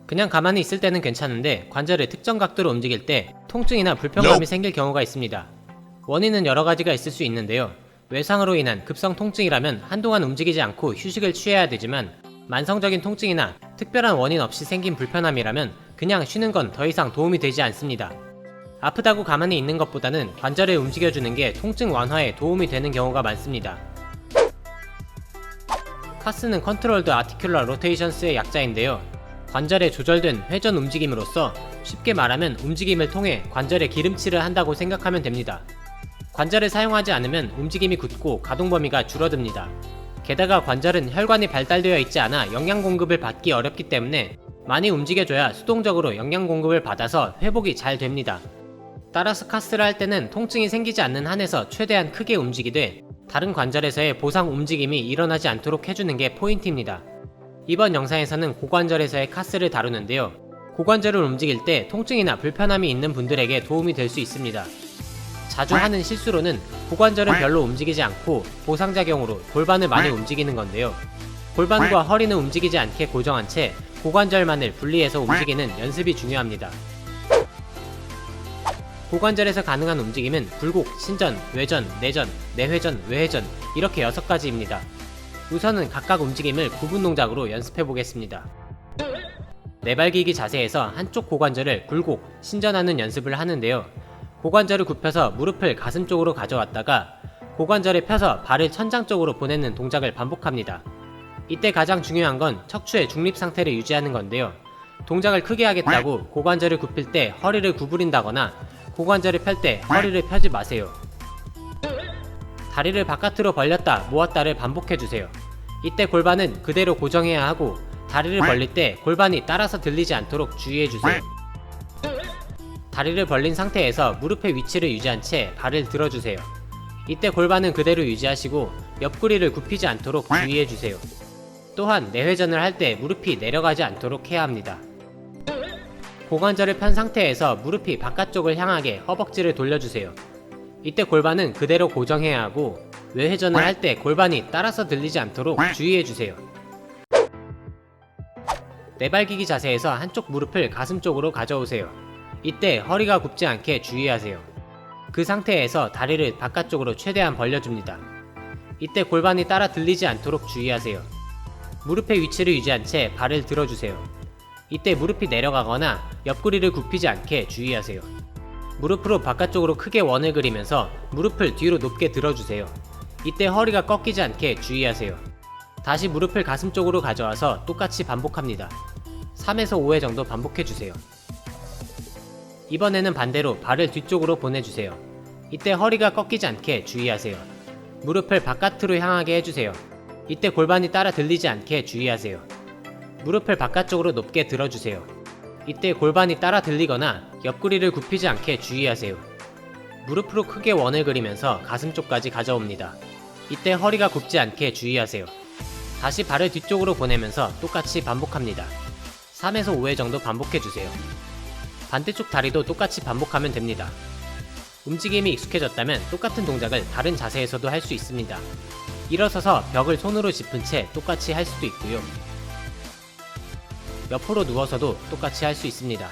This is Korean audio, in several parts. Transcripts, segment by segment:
그냥 가만히 있을 때는 괜찮은데 관절을 특정 각도로 움직일 때 통증이나 불편감이 생길 경우가 있습니다. 원인은 여러 가지가 있을 수 있는데요. 외상으로 인한 급성 통증이라면 한동안 움직이지 않고 휴식을 취해야 되지만, 만성적인 통증이나 특별한 원인 없이 생긴 불편함이라면 그냥 쉬는 건 더 이상 도움이 되지 않습니다. 아프다고 가만히 있는 것보다는 관절을 움직여주는 게 통증 완화에 도움이 되는 경우가 많습니다. 카스는 컨트롤드 아티큘러 로테이션스의 약자인데요. 관절에 조절된 회전 움직임으로써 쉽게 말하면 움직임을 통해 관절에 기름칠을 한다고 생각하면 됩니다. 관절을 사용하지 않으면 움직임이 굳고 가동 범위가 줄어듭니다. 게다가 관절은 혈관이 발달되어 있지 않아 영양 공급을 받기 어렵기 때문에 많이 움직여줘야 수동적으로 영양 공급을 받아서 회복이 잘 됩니다. 따라서 카스를 할 때는 통증이 생기지 않는 한에서 최대한 크게 움직이되 다른 관절에서의 보상 움직임이 일어나지 않도록 해주는 게 포인트입니다. 이번 영상에서는 고관절에서의 카스를 다루는데요. 고관절을 움직일 때 통증이나 불편함이 있는 분들에게 도움이 될 수 있습니다. 자주 하는 실수로는 고관절은 별로 움직이지 않고 보상작용으로 골반을 많이 움직이는 건데요. 골반과 허리는 움직이지 않게 고정한 채 고관절만을 분리해서 움직이는 연습이 중요합니다. 고관절에서 가능한 움직임은 굴곡, 신전, 외전, 내전, 내회전, 외회전 이렇게 6가지입니다. 우선은 각각 움직임을 구분 동작으로 연습해 보겠습니다. 내발기기 자세에서 한쪽 고관절을 굴곡, 신전하는 연습을 하는데요. 고관절을 굽혀서 무릎을 가슴 쪽으로 가져왔다가 고관절을 펴서 발을 천장 쪽으로 보내는 동작을 반복합니다. 이때 가장 중요한 건 척추의 중립 상태를 유지하는 건데요. 동작을 크게 하겠다고 고관절을 굽힐 때 허리를 구부린다거나 고관절을 펼 때 허리를 펴지 마세요. 다리를 바깥으로 벌렸다 모았다를 반복해주세요. 이때 골반은 그대로 고정해야 하고 다리를 벌릴 때 골반이 따라서 들리지 않도록 주의해주세요. 다리를 벌린 상태에서 무릎의 위치를 유지한 채 발을 들어주세요. 이때 골반은 그대로 유지하시고 옆구리를 굽히지 않도록 주의해주세요. 또한 내회전을 할 때 무릎이 내려가지 않도록 해야 합니다. 고관절을 편 상태에서 무릎이 바깥쪽을 향하게 허벅지를 돌려주세요. 이때 골반은 그대로 고정해야 하고 외회전을 할 때 골반이 따라서 들리지 않도록 주의해주세요. 내발기기 자세에서 한쪽 무릎을 가슴 쪽으로 가져오세요. 이때 허리가 굽지 않게 주의하세요. 그 상태에서 다리를 바깥쪽으로 최대한 벌려줍니다. 이때 골반이 따라 들리지 않도록 주의하세요. 무릎의 위치를 유지한 채 발을 들어주세요. 이때 무릎이 내려가거나 옆구리를 굽히지 않게 주의하세요. 무릎으로 바깥쪽으로 크게 원을 그리면서 무릎을 뒤로 높게 들어주세요. 이때 허리가 꺾이지 않게 주의하세요. 다시 무릎을 가슴 쪽으로 가져와서 똑같이 반복합니다. 3에서 5회 정도 반복해주세요. 이번에는 반대로 발을 뒤쪽으로 보내주세요. 이때 허리가 꺾이지 않게 주의하세요. 무릎을 바깥으로 향하게 해주세요. 이때 골반이 따라 들리지 않게 주의하세요. 무릎을 바깥쪽으로 높게 들어주세요. 이때 골반이 따라 들리거나 옆구리를 굽히지 않게 주의하세요. 무릎으로 크게 원을 그리면서 가슴 쪽까지 가져옵니다. 이때 허리가 굽지 않게 주의하세요. 다시 발을 뒤쪽으로 보내면서 똑같이 반복합니다. 3에서 5회 정도 반복해주세요. 반대쪽 다리도 똑같이 반복하면 됩니다. 움직임이 익숙해졌다면 똑같은 동작을 다른 자세에서도 할 수 있습니다. 일어서서 벽을 손으로 짚은 채 똑같이 할 수도 있고요. 옆으로 누워서도 똑같이 할 수 있습니다.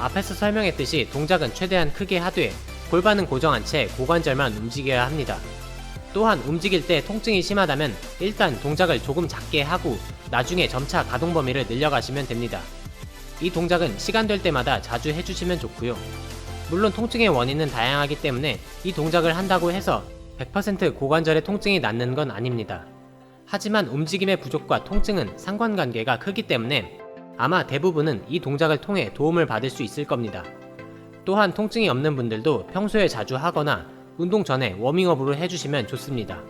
앞에서 설명했듯이 동작은 최대한 크게 하되 골반은 고정한 채 고관절만 움직여야 합니다. 또한 움직일 때 통증이 심하다면 일단 동작을 조금 작게 하고 나중에 점차 가동 범위를 늘려가시면 됩니다. 이 동작은 시간 될 때마다 자주 해주시면 좋고요. 물론 통증의 원인은 다양하기 때문에 이 동작을 한다고 해서 100% 고관절의 통증이 낫는 건 아닙니다. 하지만 움직임의 부족과 통증은 상관관계가 크기 때문에 아마 대부분은 이 동작을 통해 도움을 받을 수 있을 겁니다. 또한 통증이 없는 분들도 평소에 자주 하거나 운동 전에 워밍업으로 해주시면 좋습니다.